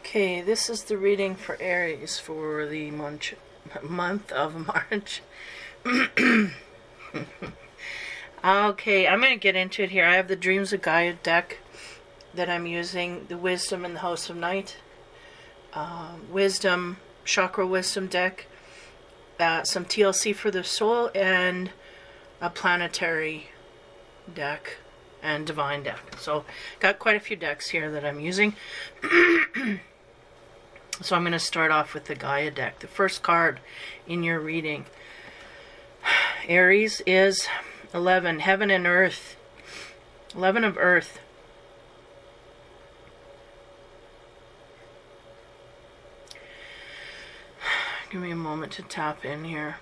Okay, this is the reading for Aries for the month of March. Okay, I'm going to get into it here. I have the Dreams of Gaia deck that I'm using, the Wisdom in the House of Night, Wisdom, Chakra Wisdom deck, some TLC for the soul, and a planetary deck and divine deck. So got quite a few decks here that I'm using. So I'm going to start off with the Gaia deck. The first card in your reading, Aries, is 11, Heaven and Earth. 11 of Earth. Give me a moment to tap in here.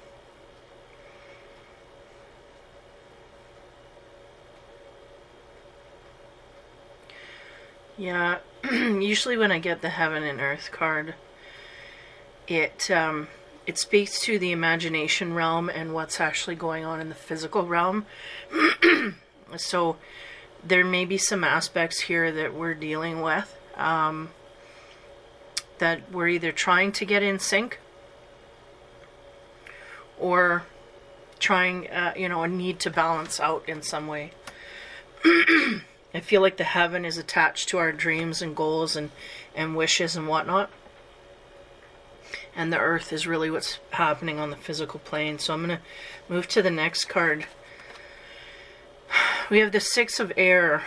Yeah, usually when I get the Heaven and Earth card, it speaks to the imagination realm and what's actually going on in the physical realm. So there may be some aspects here that we're dealing with that we're either trying to get in sync or trying, a need to balance out in some way. I feel like the heaven is attached to our dreams and goals and wishes and whatnot. And the earth is really what's happening on the physical plane. So I'm going to move to the next card. We have the Six of Air.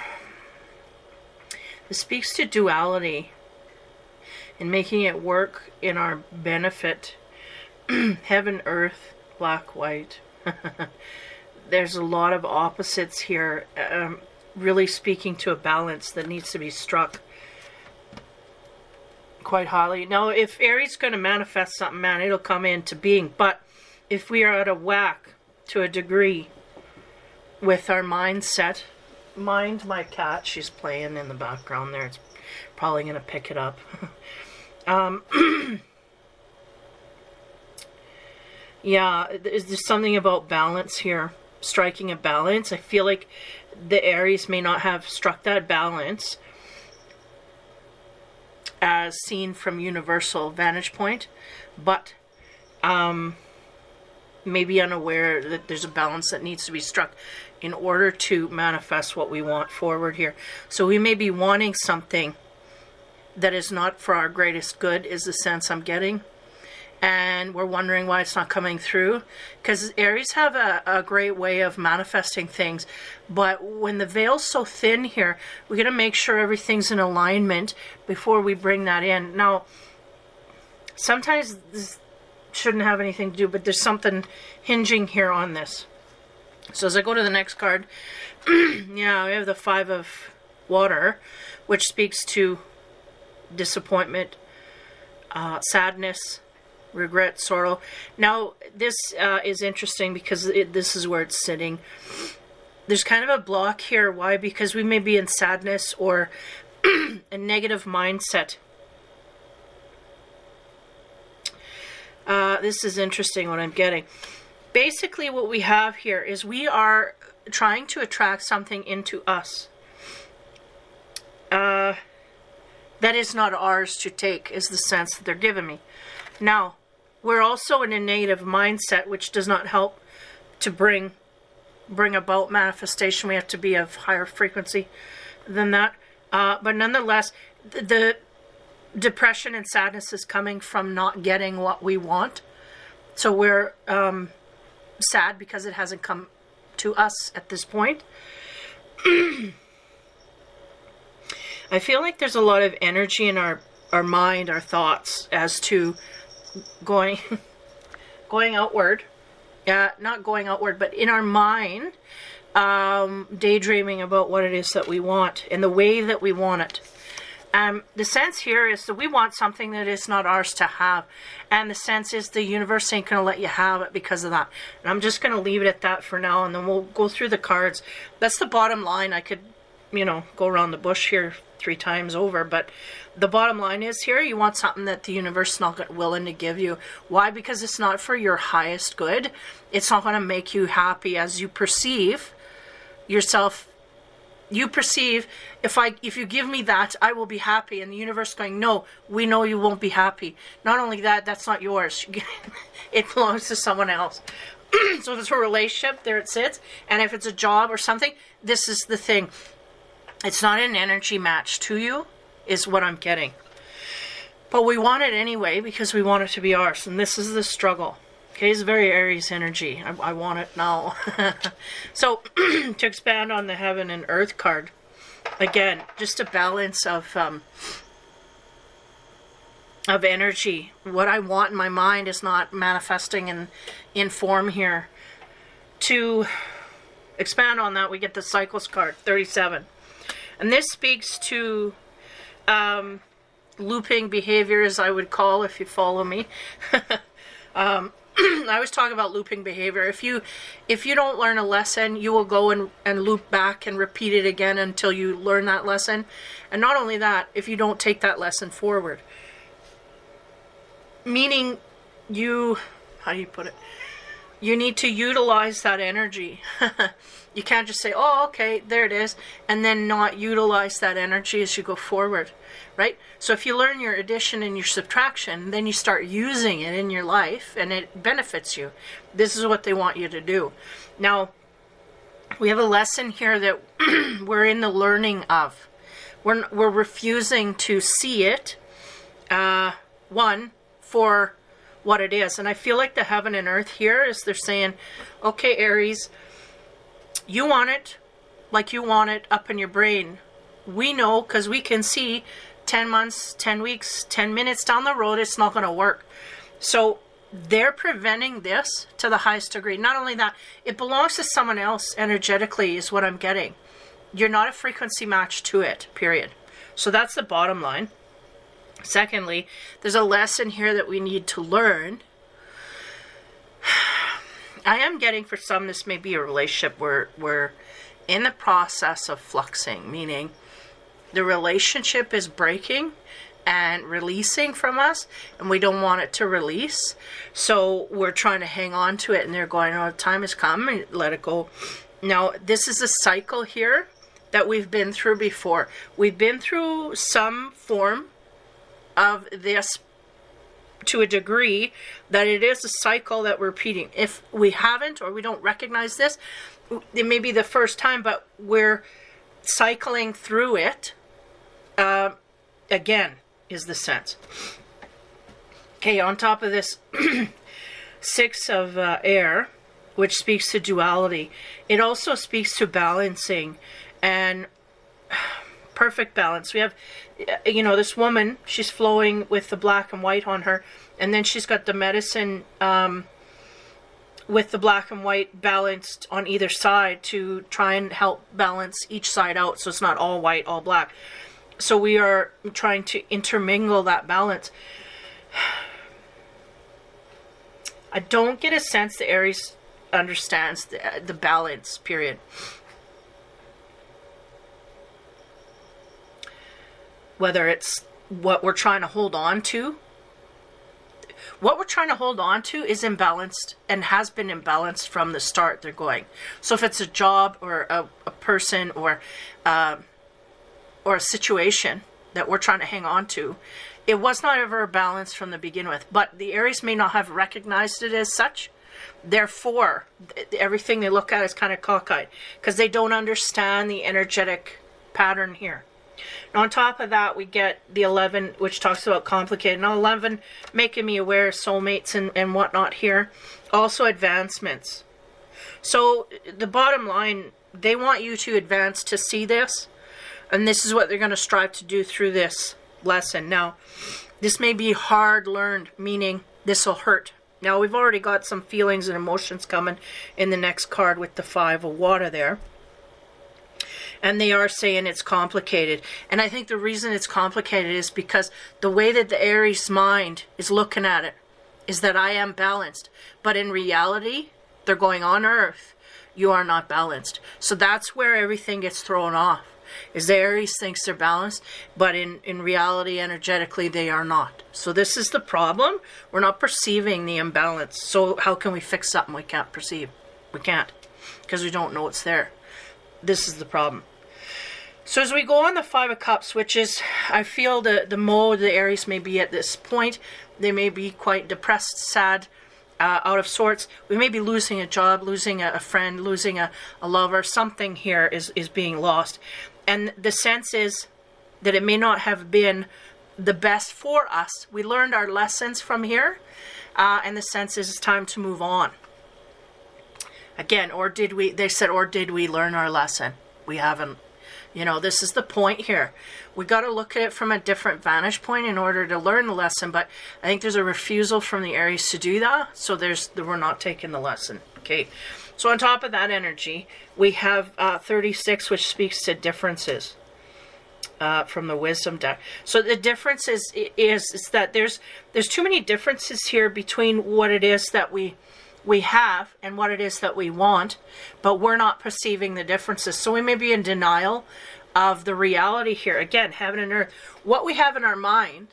This speaks to duality and making it work in our benefit. Heaven, earth, black, white. There's a lot of opposites here. Really speaking to a balance that needs to be struck quite highly. Now, if Aries is going to manifest something, man, it'll come into being. But if we are out of whack to a degree with our mindset, mind my cat, she's playing in the background there. It's probably going to pick it up. Yeah, there's something about balance here. Striking a balance. I feel like the Aries may not have struck that balance as seen from universal vantage point, but maybe unaware that there's a balance that needs to be struck in order to manifest what we want forward here. So we may be wanting something that is not for our greatest good, is the sense I'm getting. And we're wondering why it's not coming through, because Aries have a great way of manifesting things, but when the veil's so thin here, we're going to make sure everything's in alignment before we bring that in. Now, sometimes this shouldn't have anything to do, but there's something hinging here on this. So as I go to the next card, yeah, we have the Five of Water, which speaks to disappointment, sadness, regret, sorrow. Now, this is interesting because this is where it's sitting. There's kind of a block here. Why? Because we may be in sadness or a negative mindset. This is interesting what I'm getting. Basically, what we have here is we are trying to attract something into us that is not ours to take, is the sense that they're giving me. Now, we're also in a negative mindset, which does not help to bring about manifestation. We have to be of higher frequency than that. But nonetheless, the depression and sadness is coming from not getting what we want. So we're sad because it hasn't come to us at this point. I feel like there's a lot of energy in our mind, our thoughts, as to going outward. Not going outward, but in our mind, daydreaming about what it is that we want and the way that we want it. The sense here is that we want something that is not ours to have, and the sense is the universe ain't going to let you have it because of that. And I'm just going to leave it at that for now, and then we'll go through the cards. That's the bottom line. I could, go around the bush here 3 times over, but the bottom line is here, you want something that the universe is not willing to give you. Why? Because it's not for your highest good. It's not going to make you happy as you perceive yourself You perceive, if you give me that, I will be happy. And the universe going, no, we know you won't be happy. Not only that, that's not yours. It belongs to someone else. So if it's a relationship, there it sits. And if it's a job or something, this is the thing. It's not an energy match to you, is what I'm getting. But we want it anyway because we want it to be ours. And this is the struggle. Okay, it's very Aries energy. I want it now. So, to expand on the Heaven and Earth card, again, just a balance of energy. What I want in my mind is not manifesting in form here. To expand on that, we get the Cycles card, 37. And this speaks to looping behavior, as I would call, if you follow me. I always talk about looping behavior. If you don't learn a lesson, you will go and loop back and repeat it again until you learn that lesson. And not only that, if you don't take that lesson forward. Meaning how do you put it? You need to utilize that energy. You can't just say, oh, okay, there it is, and then not utilize that energy as you go forward, right? So if you learn your addition and your subtraction, then you start using it in your life, and it benefits you. This is what they want you to do. Now, we have a lesson here that we're in the learning of. We're refusing to see it, for what it is. And I feel like the Heaven and Earth here is they're saying, okay, Aries, you want it like you want it up in your brain. We know, because we can see 10 months, 10 weeks, 10 minutes down the road, it's not going to work. So they're preventing this to the highest degree. Not only that, it belongs to someone else energetically is what I'm getting. You're not a frequency match to it, period. So that's the bottom line. Secondly, there's a lesson here that we need to learn. I am getting, for some, this may be a relationship where we're in the process of fluxing, meaning the relationship is breaking and releasing from us, and we don't want it to release. So we're trying to hang on to it, and they're going, oh, time has come, and let it go. Now, this is a cycle here that we've been through before. We've been through some form of this to a degree that it is a cycle that we're repeating. If we haven't, or we don't recognize this, it may be the first time, but we're cycling through it again, is the sense. Okay, on top of this, 6 of air, which speaks to duality, it also speaks to balancing and perfect balance. We have, this woman, she's flowing with the black and white on her, and then she's got the medicine with the black and white balanced on either side to try and help balance each side out, so it's not all white, all black. So we are trying to intermingle that balance. I don't get a sense the Aries understands the balance, period. Whether it's what we're trying to hold on to. What we're trying to hold on to is imbalanced and has been imbalanced from the start they're going. So if it's a job or a person or a situation that we're trying to hang on to, it was not ever balanced from the begin with. But the Aries may not have recognized it as such. Therefore, everything they look at is kind of cockeyed because they don't understand the energetic pattern here. And on top of that, we get the 11, which talks about complicated. Now, 11 making me aware of soulmates and whatnot here. Also advancements. So the bottom line, they want you to advance to see this. And this is what they're going to strive to do through this lesson. Now, this may be hard learned, meaning this will hurt. Now, we've already got some feelings and emotions coming in the next card with the 5 of water there. And they are saying it's complicated. And I think the reason it's complicated is because the way that the Aries mind is looking at it is that I am balanced. But in reality, they're going on Earth. You are not balanced. So that's where everything gets thrown off. Is the Aries thinks they're balanced, but in reality, energetically, they are not. So this is the problem. We're not perceiving the imbalance. So how can we fix something we can't perceive? We can't, because we don't know it's there. This is the problem. So as we go on the Five of Cups, which is, I feel the mode the Aries may be at this point, they may be quite depressed, sad, out of sorts. We may be losing a job, losing a friend, losing a lover. Something here is being lost. And the sense is that it may not have been the best for us. We learned our lessons from here, and the sense is it's time to move on. Again, they said, or did we learn our lesson? We haven't. You know, this is the point here. We got to look at it from a different vantage point in order to learn the lesson, but I think there's a refusal from the Aries to do that, so we're not taking the lesson. Okay, so on top of that energy, we have 36, which speaks to differences from the Wisdom deck. So the difference is that there's too many differences here between what it is that we have and what it is that we want, but we're not perceiving the differences. So we may be in denial of the reality here. Again, heaven and earth. What we have in our mind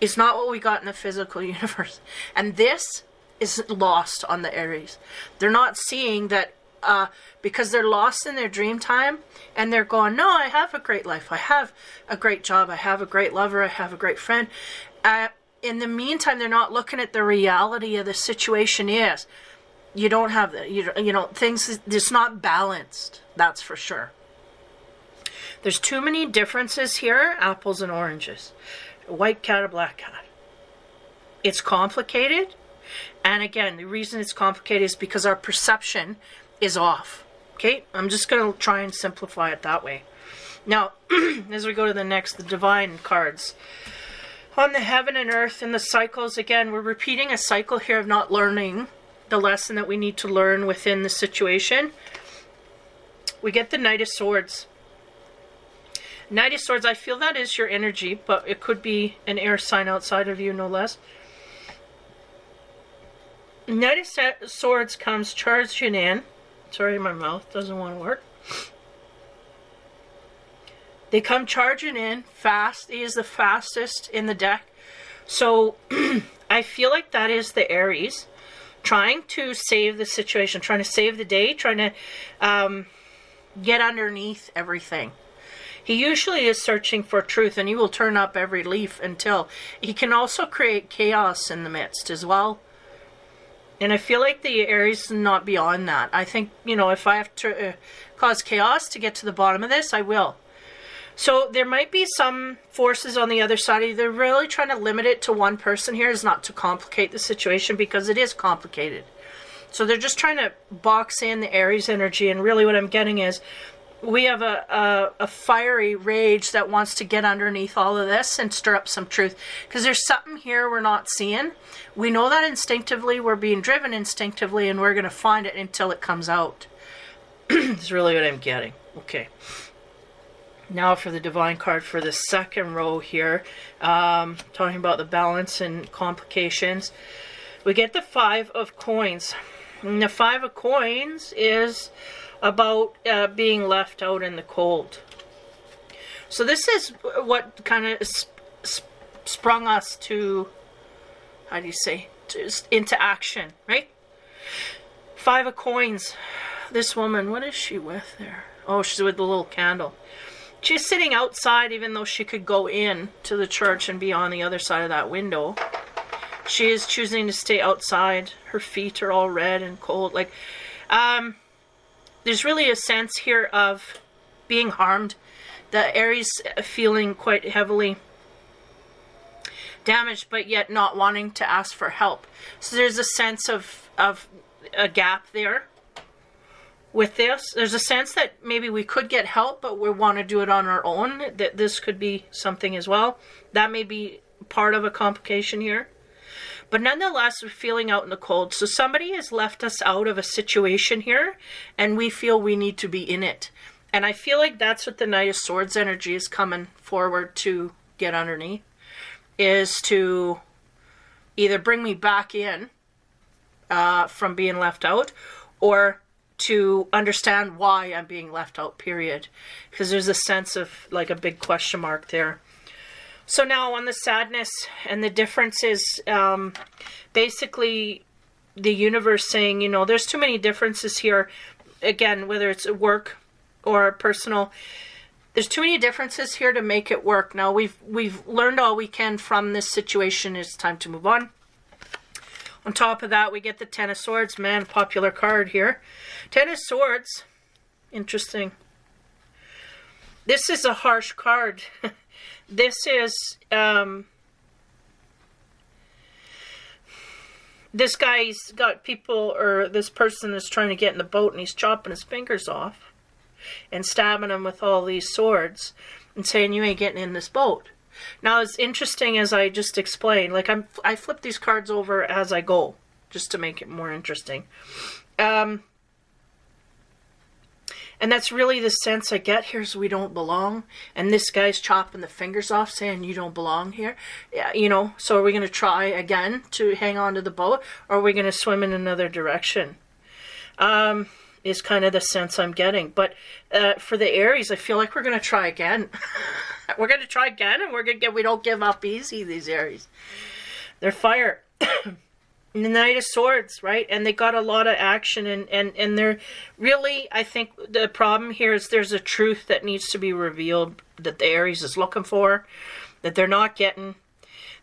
is not what we got in the physical universe. And this is lost on the Aries. They're not seeing that because they're lost in their dream time, and they're going, no, I have a great life. I have a great job. I have a great lover. I have a great friend. In the meantime, they're not looking at the reality of the situation is. You don't have the, you know, things, it's not balanced. That's for sure. There's too many differences here, apples and oranges. A white cat, a black cat. It's complicated. And again, the reason it's complicated is because our perception is off. Okay? I'm just going to try and simplify it that way. Now, as we go to the next, the divine cards. On the heaven and earth and the cycles, again, we're repeating a cycle here of not learning the lesson that we need to learn within the situation. We get the Knight of Swords. Knight of Swords, I feel that is your energy, but it could be an air sign outside of you, no less. Knight of Swords comes charging in. Sorry, my mouth doesn't want to work. They come charging in fast. He is the fastest in the deck. So I feel like that is the Aries trying to save the situation, trying to save the day, trying to get underneath everything. He usually is searching for truth, and he will turn up every leaf until he can also create chaos in the midst as well. And I feel like the Aries is not beyond that. I think, you know, if I have to cause chaos to get to the bottom of this, I will. So there might be some forces on the other side. They're really trying to limit it to one person here, is not to complicate the situation, because it is complicated. So they're just trying to box in the Aries energy, and really what I'm getting is we have a fiery rage that wants to get underneath all of this and stir up some truth, because there's something here we're not seeing. We know that instinctively, we're being driven instinctively, and we're going to find it until it comes out. That's really what I'm getting. Okay. Now for the divine card for the second row here, talking about the balance and complications. We get the Five of Coins. And the Five of Coins is about being left out in the cold. So this is what kind of sprung us to, how do you say, into action, right? Five of Coins. This woman, what is she with there? Oh, she's with the little candle. She's sitting outside, even though she could go in to the church and be on the other side of that window. She is choosing to stay outside. Her feet are all red and cold. Like, there's really a sense here of being harmed. The Aries feeling quite heavily damaged, but yet not wanting to ask for help. So there's a sense of a gap there. With this, there's a sense that maybe we could get help, but we want to do it on our own. That this could be something as well. That may be part of a complication here. But nonetheless, we're feeling out in the cold. So somebody has left us out of a situation here, and we feel we need to be in it. And I feel like that's what the Knight of Swords energy is coming forward to get underneath, is to either bring me back in from being left out, or to understand why I'm being left out, period. Because there's a sense of like a big question mark there. So now on the sadness and the differences, basically the universe saying, you know, there's too many differences here. Again, whether it's work or personal, there's too many differences here to make it work. Now we've learned all we can from this situation. It's time to move on. On top of that, we get the Ten of Swords. Man, popular card here. Ten of Swords. Interesting. This is a harsh card. This is, this guy's got people, or this person is trying to get in the boat and he's chopping his fingers off and stabbing him with all these swords and saying, you ain't getting in this boat. Now, as interesting as I just explained, like I flip these cards over as I go, just to make it more interesting. And that's really the sense I get here is we don't belong. And this guy's chopping the fingers off saying you don't belong here. Yeah, you know, so are we going to try again to hang on to the boat? Or are we going to swim in another direction? Is kind of the sense I'm getting. But for the Aries, I feel like we're going to try again. We're going to try again, and we don't give up easy, these Aries. They're fire. The Knight of Swords, right? And they got a lot of action, and they're really, I think the problem here is there's a truth that needs to be revealed that the Aries is looking for, that they're not getting.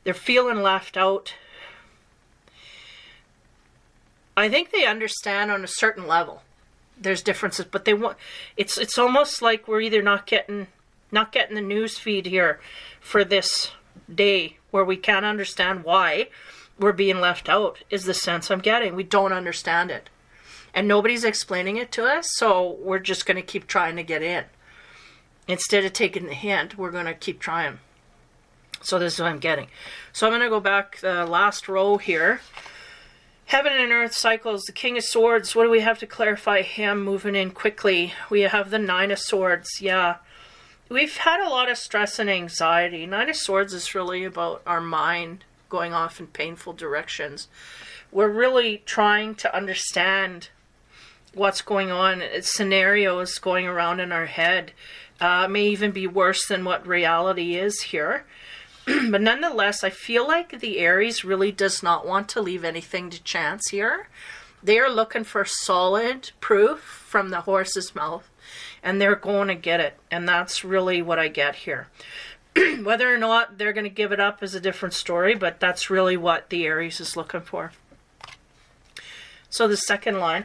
They're feeling left out. I think they understand on a certain level. There's differences, but they want. It's almost like we're either not getting the news feed here for this day where we can't understand why we're being left out, is the sense I'm getting. We don't understand it. And nobody's explaining it to us, so we're just going to keep trying to get in. Instead of taking the hint, we're going to keep trying. So this is what I'm getting. So I'm going to go back the last row here. Heaven and Earth cycles, the King of Swords. What do we have to clarify him moving in quickly? We have the Nine of Swords. Yeah. We've had a lot of stress and anxiety. Nine of Swords is really about our mind going off in painful directions. We're really trying to understand what's going on. Scenarios going around in our head may even be worse than what reality is here. But nonetheless, I feel like the Aries really does not want to leave anything to chance here. They are looking for solid proof from the horse's mouth, and they're going to get it. And that's really what I get here. Whether or not they're going to give it up is a different story, but that's really what the Aries is looking for. So the second line,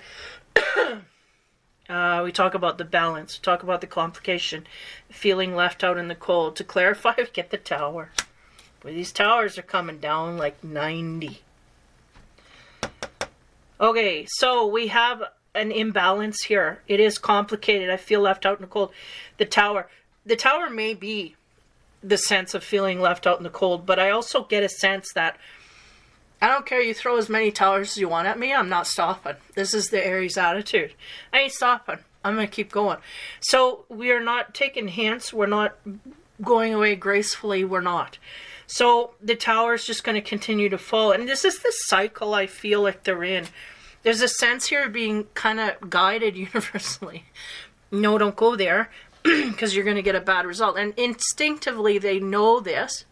we talk about the balance, talk about the complication, feeling left out in the cold. To clarify, we get the Tower. Where these towers are coming down like 90. Okay, so we have an imbalance here. It is complicated. I feel left out in the cold. The Tower may be the sense of feeling left out in the cold, but I also get a sense that I don't care, you throw as many towers as you want at me, I'm not stopping. This is the Aries attitude. I ain't stopping. I'm going to keep going. So we are not taking hints. We're not going away gracefully. We're not. So the Tower is just going to continue to fall. And this is the cycle I feel like they're in. There's a sense here of being kind of guided universally. No, don't go there, because you're going to get a bad result. And instinctively, they know this.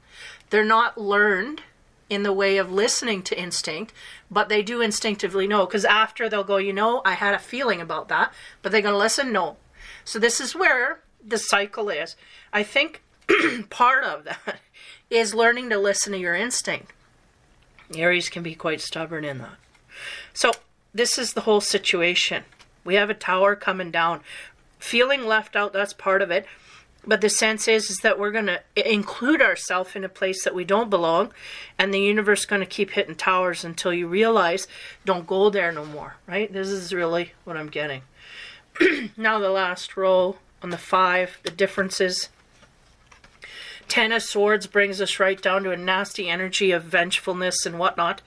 They're not learned in the way of listening to instinct, but they do instinctively know. Because after they'll go, you know, I had a feeling about that, but they're going to listen? No. So this is where the cycle is. I think part of that is learning to listen to your instinct. Aries can be quite stubborn in that. So this is the whole situation. We have a Tower coming down. Feeling left out, that's part of it. But the sense is that we're going to include ourselves in a place that we don't belong. And the universe is going to keep hitting towers until you realize, don't go there no more. Right? This is really what I'm getting. Now the last row on the 5, the differences. 10 of Swords brings us right down to a nasty energy of vengefulness and whatnot.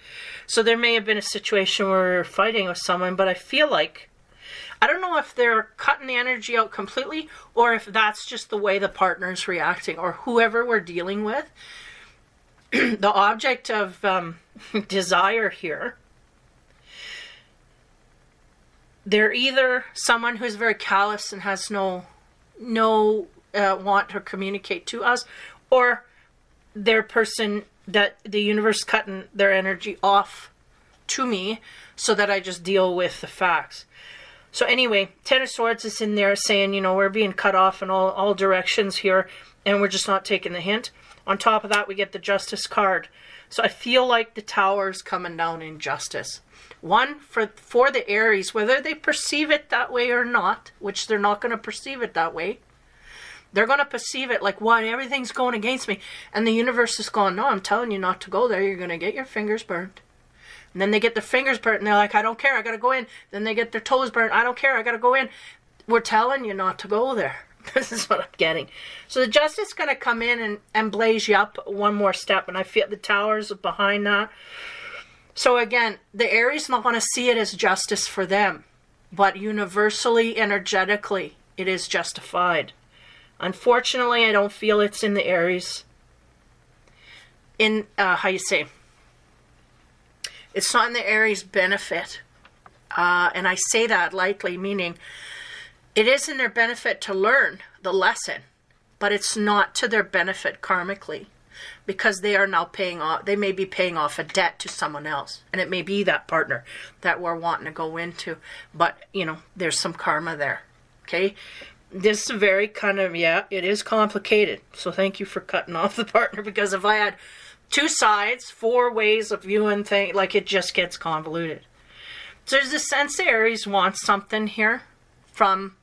So there may have been a situation where we're fighting with someone, but I feel like, I don't know if they're cutting the energy out completely or if that's just the way the partner's reacting or whoever we're dealing with. The object of desire here, they're either someone who's very callous and has no want to communicate to us, or they're person that the universe cutting their energy off to me so that I just deal with the facts. So anyway, Ten of Swords is in there saying, you know, we're being cut off in all directions here, and we're just not taking the hint. On top of that, we get the Justice card. So I feel like the Tower's coming down in justice. One, for the Aries, whether they perceive it that way or not, which they're not going to perceive it that way. They're going to perceive it like, what, everything's going against me. And the universe is going, no, I'm telling you not to go there. You're going to get your fingers burnt. And then they get their fingers burnt and they're like, I don't care, I got to go in. Then they get their toes burnt. I don't care, I got to go in. We're telling you not to go there. This is what I'm getting. So the Justice is going to come in and blaze you up one more step. And I feel the Tower's behind that. So again, the Aries not going to see it as justice for them. But universally, energetically, it is justified. Unfortunately, I don't feel it's in the Aries. In, how you say? It's not in the Aries' benefit. And I say that lightly, meaning it is in their benefit to learn the lesson, but it's not to their benefit karmically, because they are now paying off, they may be paying off a debt to someone else, and it may be that partner that we're wanting to go into, but, you know, there's some karma there, okay? This is very kind of, yeah, it is complicated, so thank you for cutting off the partner, because if I had 2 sides, 4 ways of viewing things, like, it just gets convoluted. So there's a sense that Aries wants something here from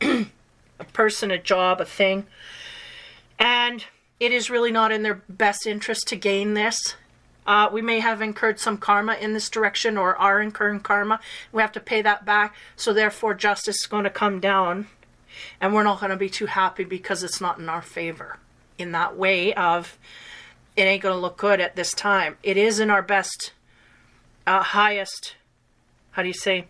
a person, a job, a thing, and it is really not in their best interest to gain this. We may have incurred some karma in this direction, or are incurring karma. We have to pay that back, so therefore justice is going to come down, and we're not going to be too happy because it's not in our favor in that way of, it ain't going to look good at this time. It is in our best, highest, how do you say,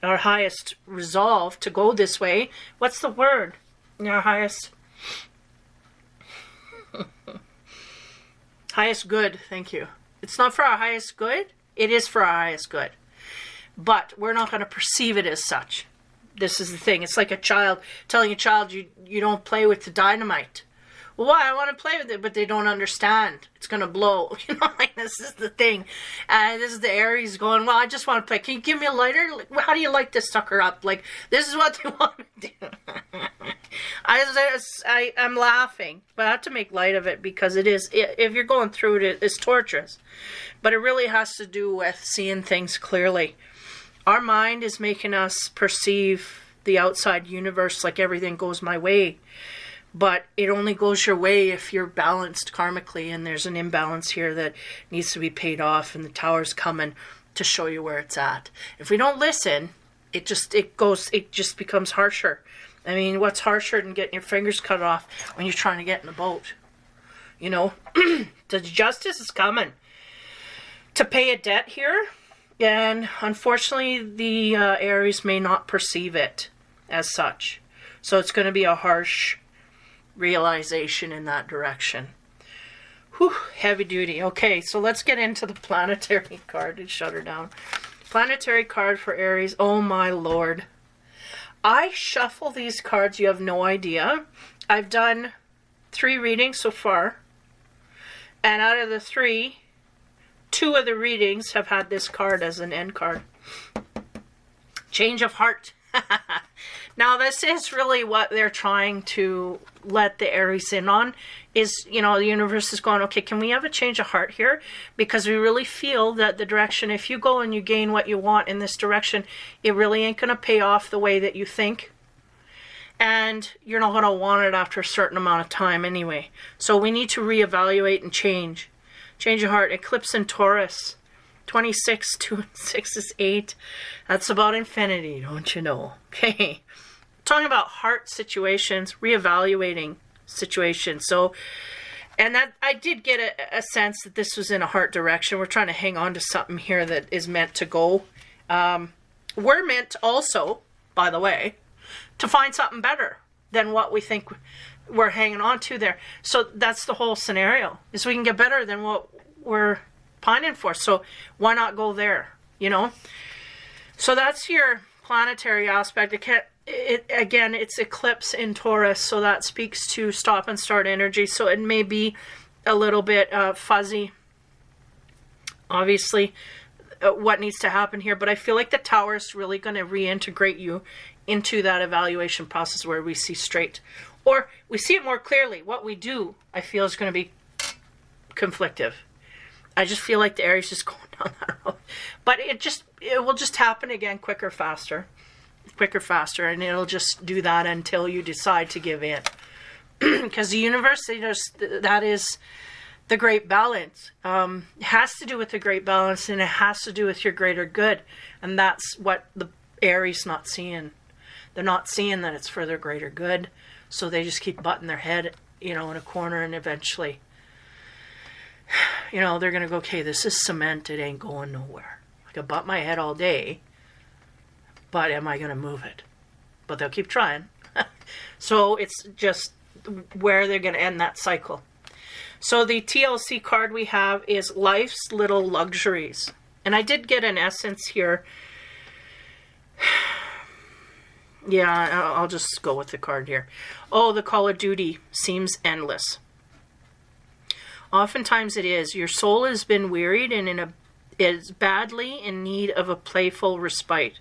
our highest resolve to go this way. What's the word? Our highest, highest good, thank you. It's not for our highest good. It is for our highest good. But we're not going to perceive it as such. This is the thing. It's like a child telling a child you don't play with the dynamite. Well, why? I want to play with it, but they don't understand. It's going to blow. You know, like, this is the thing. This is the Aries going, well, I just want to play. Can you give me a lighter? Like, how do you light this sucker up? Like, this is what they want to do. I'm laughing, but I have to make light of it because it is, if you're going through it, it's torturous. But it really has to do with seeing things clearly. Our mind is making us perceive the outside universe like everything goes my way. But it only goes your way if you're balanced karmically, and there's an imbalance here that needs to be paid off, and the Tower's coming to show you where it's at. If we don't listen, it just becomes harsher. I mean, what's harsher than getting your fingers cut off when you're trying to get in a boat? You know, the justice is coming to pay a debt here, and unfortunately the Aries may not perceive it as such. So it's going to be a harsh realization in that direction. Whew, heavy duty. Okay, so let's get into the planetary card and shut her down. Planetary card for Aries. Oh my lord. I shuffle these cards, you have no idea. I've done 3 readings so far. And out of the 3, 2 of the readings have had this card as an end card. Change of heart. Now, this is really what they're trying to let the Aries in on, is, you know, the universe is going, okay, can we have a change of heart here? Because we really feel that the direction, if you go and you gain what you want in this direction, it really ain't going to pay off the way that you think. And you're not going to want it after a certain amount of time anyway. So we need to reevaluate and change. Change of heart. Eclipse in Taurus. 26, 2 and 6 is 8. That's about infinity, don't you know? Okay. Talking about heart situations, reevaluating situations. So, and that I did get a sense that this was in a heart direction. We're trying to hang on to something here that is meant to go. We're meant also, by the way, to find something better than what we think we're hanging on to there. So that's the whole scenario, is we can get better than what we're pining for. So why not go there, you know? So that's your planetary aspect. Again, it's eclipse in Taurus, so that speaks to stop and start energy. So it may be a little bit fuzzy. Obviously, what needs to happen here. But I feel like the Tower is really going to reintegrate you into that evaluation process where we see straight, or we see it more clearly. What we do, I feel, is going to be conflictive. I just feel like the Aries is going down that road. But it will just happen again quicker, faster, and it'll just do that until you decide to give in. Because the universe, that is the great balance. It has to do with the great balance, and it has to do with your greater good. And that's what the Aries not seeing. They're not seeing that it's for their greater good. So they just keep butting their head, in a corner, and eventually, they're going to go, okay, this is cement. It ain't going nowhere. I can butt my head all day, but am I going to move it? But they'll keep trying. So it's just where they're going to end that cycle. So the TLC card we have is Life's Little Luxuries. And I did get an essence here. Yeah, I'll just go with the card here. Oh, the Call of Duty seems endless. Oftentimes it is. Your soul has been wearied and is badly in need of a playful respite.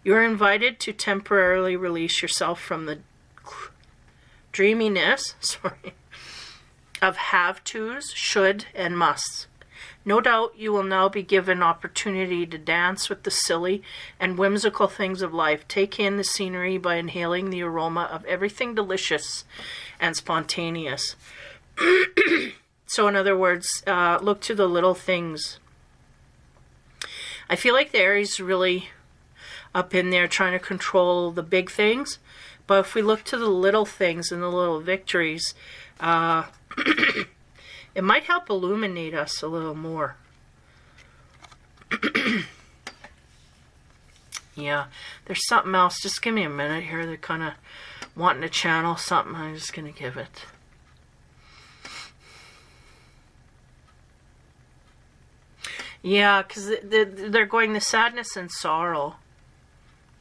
You're invited to temporarily release yourself from the dreaminess, of have-tos, should, and musts. No doubt you will now be given opportunity to dance with the silly and whimsical things of life. Take in the scenery by inhaling the aroma of everything delicious and spontaneous. So in other words, look to the little things. I feel like the Aries really up in there trying to control the big things. But if we look to the little things and the little victories, it might help illuminate us a little more. Yeah, there's something else. Just give me a minute here. They're kind of wanting to channel something. I'm just going to give it. Yeah, because they're going, the sadness and sorrow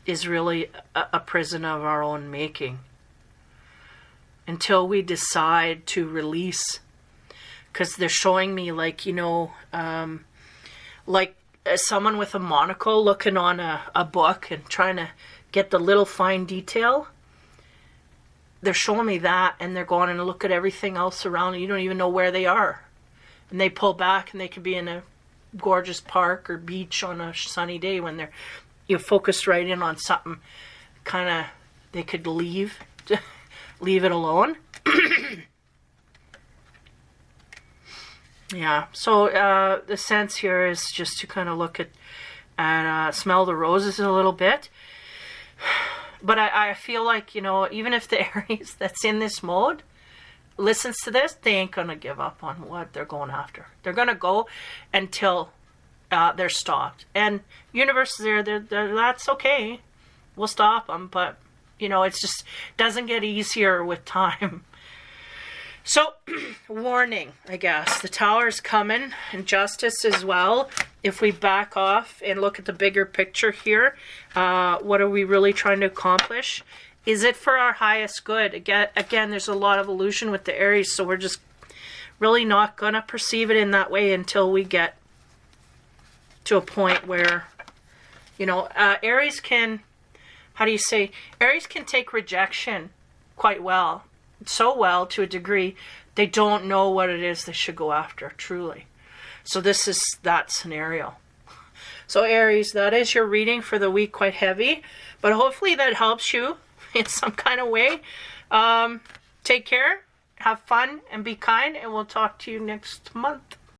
is really a prison of our own making. Until we decide to release. Because they're showing me like someone with a monocle looking on a book and trying to get the little fine detail. They're showing me that, and they're going and look at everything else around, and you don't even know where they are. And they pull back, and they could be in a gorgeous park or beach on a sunny day when you're focused right in on something. Kind of, they could leave it alone. Yeah, so the sense here is just to kind of look at and smell the roses a little bit. But I feel like, even if the Aries that's in this mode listens to this, they ain't going to give up on what they're going after. They're going to go until they're stopped. And universe is there, that's okay. We'll stop them, but, it's just doesn't get easier with time. So, warning, I guess. The Tower's coming, and Justice as well. If we back off and look at the bigger picture here, what are we really trying to accomplish? Is it for our highest good? Again, there's a lot of illusion with the Aries, so we're just really not going to perceive it in that way until we get to a point where, Aries can, Aries can take rejection quite well. So well to a degree they don't know what it is they should go after, truly. So this is that scenario. So Aries, that is your reading for the week, quite heavy, but hopefully that helps you in some kind of way. Take care, have fun, and be kind, and we'll talk to you next month.